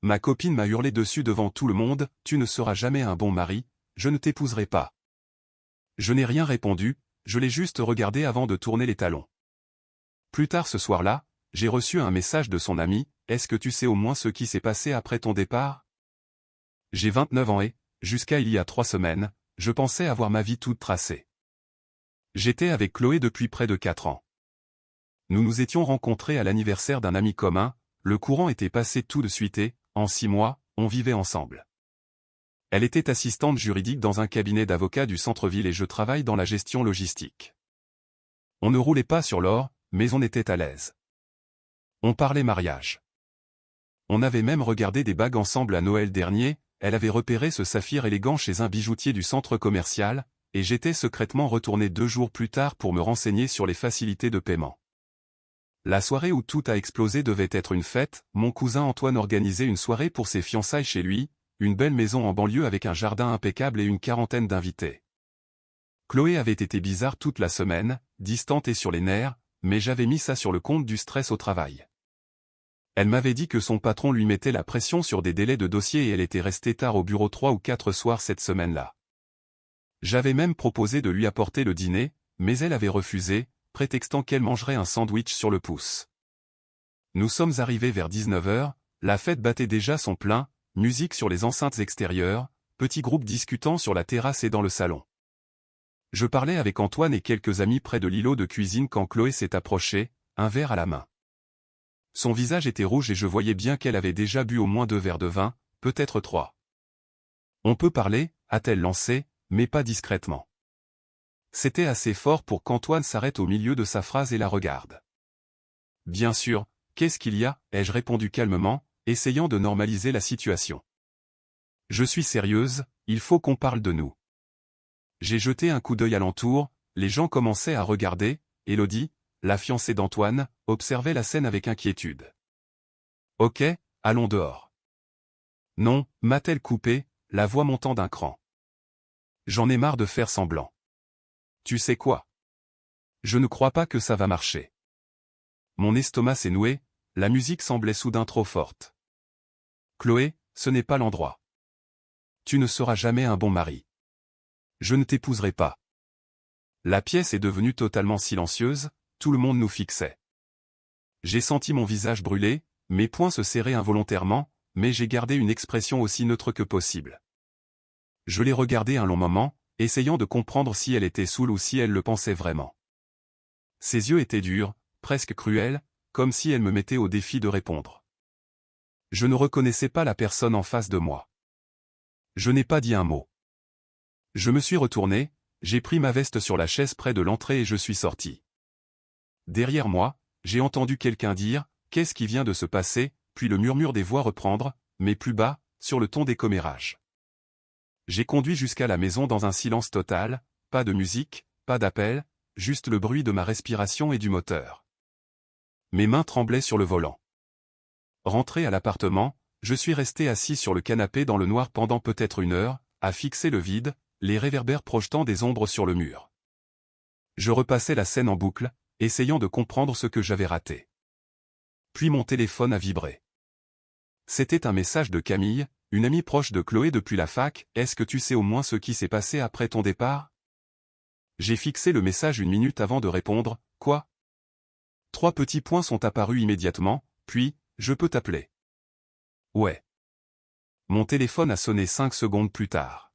Ma copine m'a hurlé dessus devant tout le monde, « Tu ne seras jamais un bon mari, je ne t'épouserai pas. » Je n'ai rien répondu, je l'ai juste regardé avant de tourner les talons. Plus tard ce soir-là, j'ai reçu un message de son ami, « Est-ce que tu sais au moins ce qui s'est passé après ton départ ?» J'ai 29 ans et, jusqu'à il y a 3 semaines, je pensais avoir ma vie toute tracée. J'étais avec Chloé depuis près de 4 ans. Nous nous étions rencontrés à l'anniversaire d'un ami commun, le courant était passé tout de suite et, en 6 mois, on vivait ensemble. Elle était assistante juridique dans un cabinet d'avocats du centre-ville et je travaille dans la gestion logistique. On ne roulait pas sur l'or, mais on était à l'aise. On parlait mariage. On avait même regardé des bagues ensemble à Noël dernier, elle avait repéré ce saphir élégant chez un bijoutier du centre commercial, et j'étais secrètement retourné 2 jours plus tard pour me renseigner sur les facilités de paiement. La soirée où tout a explosé devait être une fête, mon cousin Antoine organisait une soirée pour ses fiançailles chez lui, une belle maison en banlieue avec un jardin impeccable et une 40aine d'invités. Chloé avait été bizarre toute la semaine, distante et sur les nerfs, mais j'avais mis ça sur le compte du stress au travail. Elle m'avait dit que son patron lui mettait la pression sur des délais de dossier et elle était restée tard au bureau 3 ou 4 soirs cette semaine-là. J'avais même proposé de lui apporter le dîner, mais elle avait refusé, prétextant qu'elle mangerait un sandwich sur le pouce. Nous sommes arrivés vers 19 h, la fête battait déjà son plein, musique sur les enceintes extérieures, petits groupes discutant sur la terrasse et dans le salon. Je parlais avec Antoine et quelques amis près de l'îlot de cuisine quand Chloé s'est approchée, un verre à la main. Son visage était rouge et je voyais bien qu'elle avait déjà bu au moins 2 verres de vin, peut-être 3. « On peut parler » a-t-elle lancé, mais pas discrètement. C'était assez fort pour qu'Antoine s'arrête au milieu de sa phrase et la regarde. « Bien sûr, qu'est-ce qu'il y a » ai-je répondu calmement, essayant de normaliser la situation. « Je suis sérieuse, il faut qu'on parle de nous. » J'ai jeté un coup d'œil alentour, les gens commençaient à regarder, Élodie, la fiancée d'Antoine, observait la scène avec inquiétude. « Ok, allons dehors. » « Non » m'a-t-elle coupé, la voix montant d'un cran. « J'en ai marre de faire semblant. Tu sais quoi? Je ne crois pas que ça va marcher. » Mon estomac s'est noué, la musique semblait soudain trop forte. « Chloé, ce n'est pas l'endroit. Tu ne seras jamais un bon mari. Je ne t'épouserai pas. » La pièce est devenue totalement silencieuse, tout le monde nous fixait. J'ai senti mon visage brûler, mes poings se serrer involontairement, mais j'ai gardé une expression aussi neutre que possible. Je l'ai regardée un long moment, essayant de comprendre si elle était saoule ou si elle le pensait vraiment. Ses yeux étaient durs, presque cruels, comme si elle me mettait au défi de répondre. Je ne reconnaissais pas la personne en face de moi. Je n'ai pas dit un mot. Je me suis retourné, j'ai pris ma veste sur la chaise près de l'entrée et je suis sorti. Derrière moi, j'ai entendu quelqu'un dire « Qu'est-ce qui vient de se passer ?» puis le murmure des voix reprendre, mais plus bas, sur le ton des commérages. J'ai conduit jusqu'à la maison dans un silence total, pas de musique, pas d'appel, juste le bruit de ma respiration et du moteur. Mes mains tremblaient sur le volant. Rentré à l'appartement, je suis resté assis sur le canapé dans le noir pendant peut-être 1 heure, à fixer le vide, les réverbères projetant des ombres sur le mur. Je repassais la scène en boucle, essayant de comprendre ce que j'avais raté. Puis mon téléphone a vibré. C'était un message de Camille, une amie proche de Chloé depuis la fac. « Est-ce que tu sais au moins ce qui s'est passé après ton départ ?» J'ai fixé le message 1 minute avant de répondre. « Quoi ?» 3 petits points sont apparus immédiatement, puis « Je peux t'appeler ?» « Ouais. » Mon téléphone a sonné 5 secondes plus tard.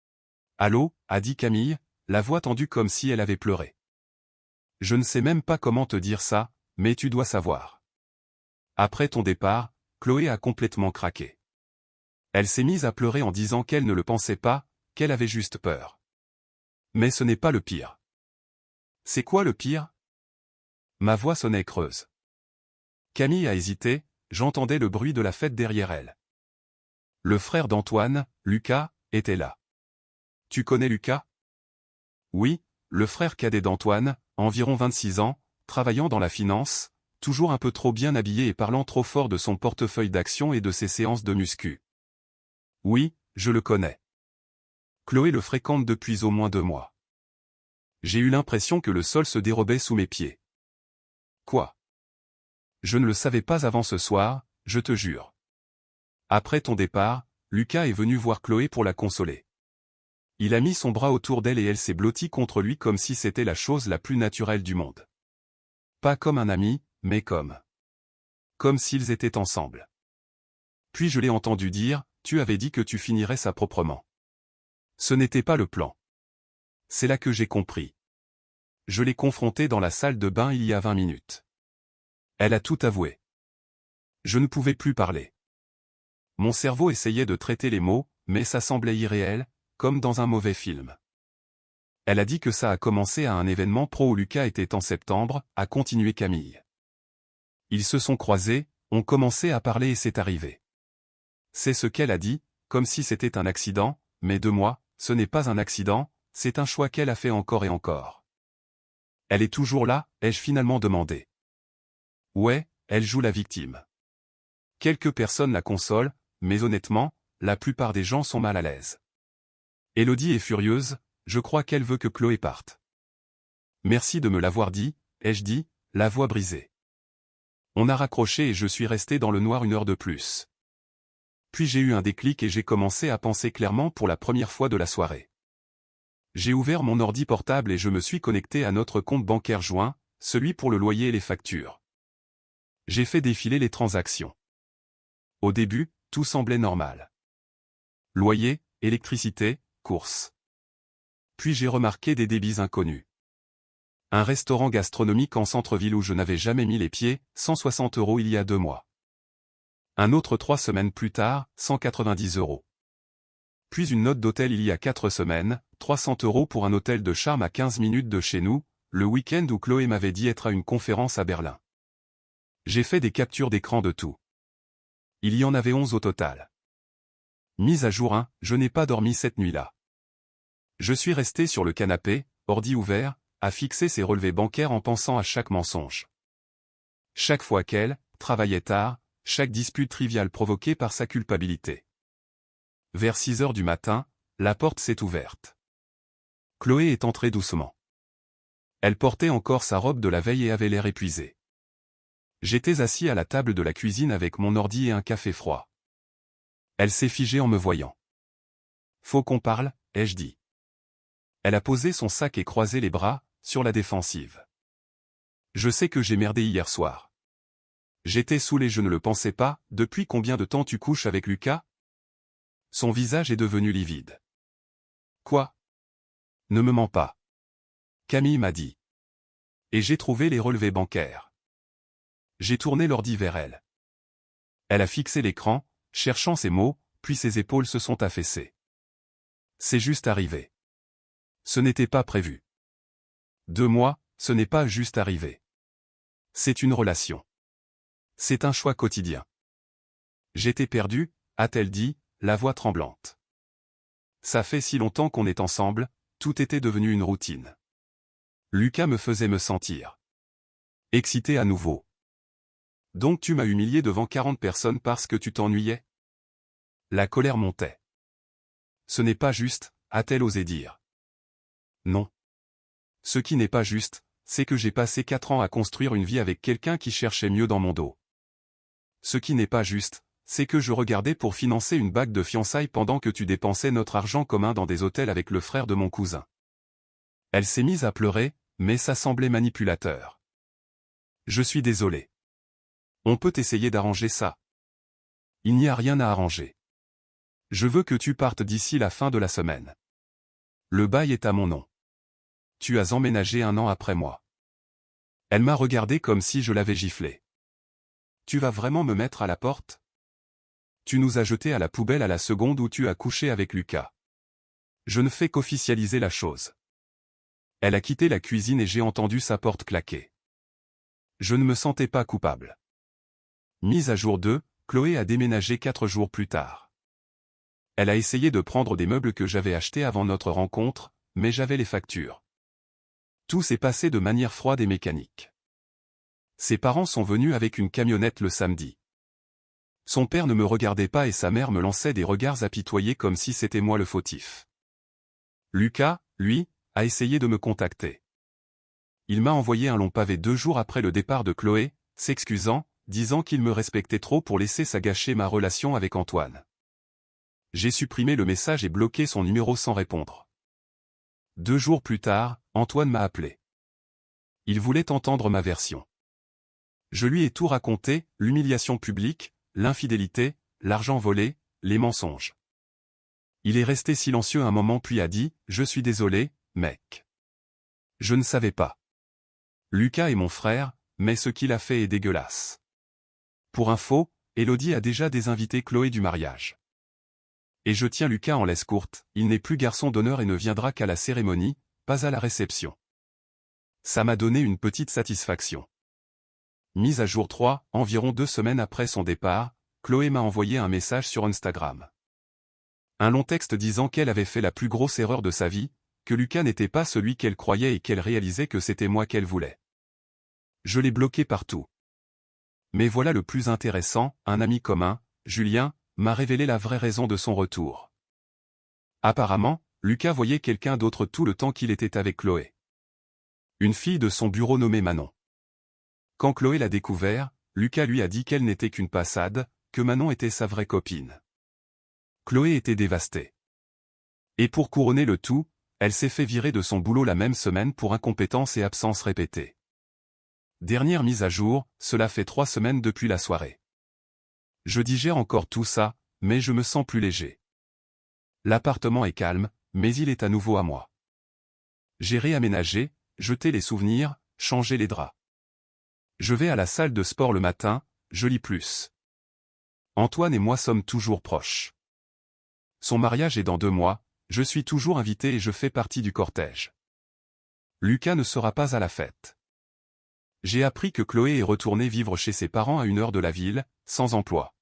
« Allô ?» a dit Camille, la voix tendue comme si elle avait pleuré. « Je ne sais même pas comment te dire ça, mais tu dois savoir. Après ton départ, Chloé a complètement craqué. Elle s'est mise à pleurer en disant qu'elle ne le pensait pas, qu'elle avait juste peur. Mais ce n'est pas le pire. C'est quoi le pire? Ma voix sonnait creuse. Camille a hésité, j'entendais le bruit de la fête derrière elle. Le frère d'Antoine, Lucas, était là. Tu connais Lucas? Oui, le frère cadet d'Antoine, environ 26 ans, travaillant dans la finance, toujours un peu trop bien habillé et parlant trop fort de son portefeuille d'actions et de ses séances de muscu. Oui, je le connais. Chloé le fréquente depuis au moins 2 mois. J'ai eu l'impression que le sol se dérobait sous mes pieds. Quoi? Je ne le savais pas avant ce soir, je te jure. Après ton départ, Lucas est venu voir Chloé pour la consoler. Il a mis son bras autour d'elle et elle s'est blottie contre lui comme si c'était la chose la plus naturelle du monde. Pas comme un ami, mais comme s'ils étaient ensemble. Puis je l'ai entendu dire, tu avais dit que tu finirais ça proprement. Ce n'était pas le plan. C'est là que j'ai compris. Je l'ai confrontée dans la salle de bain il y a 20 minutes. Elle a tout avoué. Je ne pouvais plus parler. Mon cerveau essayait de traiter les mots, mais ça semblait irréel, comme dans un mauvais film. Elle a dit que ça a commencé à un événement pro où Lucas était en septembre, a continué Camille. Ils se sont croisés, ont commencé à parler et c'est arrivé. C'est ce qu'elle a dit, comme si c'était un accident, mais de moi, ce n'est pas un accident, c'est un choix qu'elle a fait encore et encore. Elle est toujours là, ai-je finalement demandé. Ouais, elle joue la victime. Quelques personnes la consolent, mais honnêtement, la plupart des gens sont mal à l'aise. Élodie est furieuse, je crois qu'elle veut que Chloé parte. Merci de me l'avoir dit, ai-je dit, la voix brisée. On a raccroché et je suis resté dans le noir 1 heure de plus. Puis j'ai eu un déclic et j'ai commencé à penser clairement pour la première fois de la soirée. J'ai ouvert mon ordi portable et je me suis connecté à notre compte bancaire joint, celui pour le loyer et les factures. J'ai fait défiler les transactions. Au début, tout semblait normal. Loyer, électricité, courses. Puis j'ai remarqué des débits inconnus. Un restaurant gastronomique en centre-ville où je n'avais jamais mis les pieds, 160 € il y a 2 mois. Un autre 3 semaines plus tard, 190 €. Puis une note d'hôtel il y a 4 semaines, 300 € pour un hôtel de charme à 15 minutes de chez nous, le week-end où Chloé m'avait dit être à une conférence à Berlin. J'ai fait des captures d'écran de tout. Il y en avait 11 au total. Mise à jour 1, je n'ai pas dormi cette nuit-là. Je suis resté sur le canapé, ordi ouvert, à fixer ses relevés bancaires en pensant à chaque mensonge. Chaque fois qu'elle travaillait tard, chaque dispute triviale provoquée par sa culpabilité. Vers 6 heures du matin, la porte s'est ouverte. Chloé est entrée doucement. Elle portait encore sa robe de la veille et avait l'air épuisée. J'étais assis à la table de la cuisine avec mon ordi et un café froid. Elle s'est figée en me voyant. Faut qu'on parle, ai-je dit. Elle a posé son sac et croisé les bras, sur la défensive. Je sais que j'ai merdé hier soir. J'étais saoul et je ne le pensais pas, depuis combien de temps tu couches avec Lucas? Son visage est devenu livide. Quoi? Ne me mens pas. Camille m'a dit. Et j'ai trouvé les relevés bancaires. J'ai tourné l'ordi vers elle. Elle a fixé l'écran, cherchant ses mots, puis ses épaules se sont affaissées. C'est juste arrivé. Ce n'était pas prévu. 2 mois, ce n'est pas juste arrivé. C'est une relation. C'est un choix quotidien. J'étais perdu, a-t-elle dit, la voix tremblante. Ça fait si longtemps qu'on est ensemble, tout était devenu une routine. Lucas me faisait me sentir excité à nouveau. Donc tu m'as humilié devant 40 personnes parce que tu t'ennuyais? La colère montait. Ce n'est pas juste, a-t-elle osé dire. Non. Ce qui n'est pas juste, c'est que j'ai passé 4 ans à construire une vie avec quelqu'un qui cherchait mieux dans mon dos. Ce qui n'est pas juste, c'est que je regardais pour financer une bague de fiançailles pendant que tu dépensais notre argent commun dans des hôtels avec le frère de mon cousin. Elle s'est mise à pleurer, mais ça semblait manipulateur. Je suis désolé. On peut essayer d'arranger ça. Il n'y a rien à arranger. Je veux que tu partes d'ici la fin de la semaine. Le bail est à mon nom. Tu as emménagé 1 an après moi. Elle m'a regardé comme si je l'avais giflé. Tu vas vraiment me mettre à la porte? Tu nous as jetés à la poubelle à la seconde où tu as couché avec Lucas. Je ne fais qu'officialiser la chose. Elle a quitté la cuisine et j'ai entendu sa porte claquer. Je ne me sentais pas coupable. Mise à jour 2, Chloé a déménagé 4 jours plus tard. Elle a essayé de prendre des meubles que j'avais achetés avant notre rencontre, mais j'avais les factures. Tout s'est passé de manière froide et mécanique. Ses parents sont venus avec une camionnette le samedi. Son père ne me regardait pas et sa mère me lançait des regards apitoyés comme si c'était moi le fautif. Lucas, lui, a essayé de me contacter. Il m'a envoyé un long pavé 2 jours après le départ de Chloé, s'excusant, disant qu'il me respectait trop pour laisser ça gâcher ma relation avec Antoine. J'ai supprimé le message et bloqué son numéro sans répondre. 2 jours plus tard, Antoine m'a appelé. Il voulait entendre ma version. Je lui ai tout raconté, l'humiliation publique, l'infidélité, l'argent volé, les mensonges. Il est resté silencieux un moment puis a dit « Je suis désolé, mec. Je ne savais pas. Lucas est mon frère, mais ce qu'il a fait est dégueulasse. » Pour info, Elodie a déjà désinvité Chloé du mariage. Et je tiens Lucas en laisse courte, il n'est plus garçon d'honneur et ne viendra qu'à la cérémonie, pas à la réception. Ça m'a donné une petite satisfaction. Mise à jour 3, environ 2 semaines après son départ, Chloé m'a envoyé un message sur Instagram. Un long texte disant qu'elle avait fait la plus grosse erreur de sa vie, que Lucas n'était pas celui qu'elle croyait et qu'elle réalisait que c'était moi qu'elle voulait. Je l'ai bloqué partout. Mais voilà le plus intéressant, un ami commun, Julien, m'a révélé la vraie raison de son retour. Apparemment, Lucas voyait quelqu'un d'autre tout le temps qu'il était avec Chloé. Une fille de son bureau nommée Manon. Quand Chloé l'a découvert, Lucas lui a dit qu'elle n'était qu'une passade, que Manon était sa vraie copine. Chloé était dévastée. Et pour couronner le tout, elle s'est fait virer de son boulot la même semaine pour incompétence et absence répétée. Dernière mise à jour, cela fait 3 semaines depuis la soirée. Je digère encore tout ça, mais je me sens plus léger. L'appartement est calme, mais il est à nouveau à moi. J'ai réaménagé, jeté les souvenirs, changé les draps. Je vais à la salle de sport le matin, je lis plus. Antoine et moi sommes toujours proches. Son mariage est dans 2 mois, je suis toujours invité et je fais partie du cortège. Lucas ne sera pas à la fête. J'ai appris que Chloé est retournée vivre chez ses parents à 1 heure de la ville, sans emploi.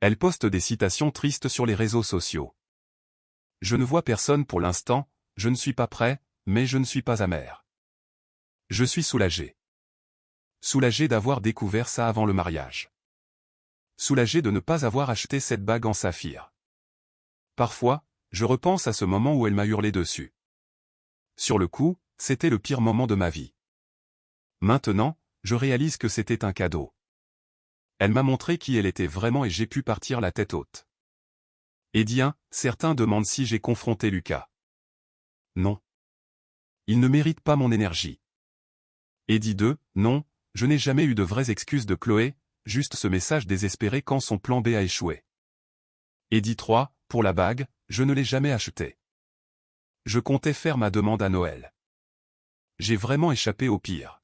Elle poste des citations tristes sur les réseaux sociaux. Je ne vois personne pour l'instant, je ne suis pas prêt, mais je ne suis pas amer. Je suis soulagé. Soulagé d'avoir découvert ça avant le mariage. Soulagé de ne pas avoir acheté cette bague en saphir. Parfois, je repense à ce moment où elle m'a hurlé dessus. Sur le coup, c'était le pire moment de ma vie. Maintenant, je réalise que c'était un cadeau. Elle m'a montré qui elle était vraiment et j'ai pu partir la tête haute. Certains demandent si j'ai confronté Lucas. Non. Il ne mérite pas mon énergie. Eddie 2, non, je n'ai jamais eu de vraies excuses de Chloé, juste ce message désespéré quand son plan B a échoué. Eddie 3, pour la bague, je ne l'ai jamais achetée. Je comptais faire ma demande à Noël. J'ai vraiment échappé au pire.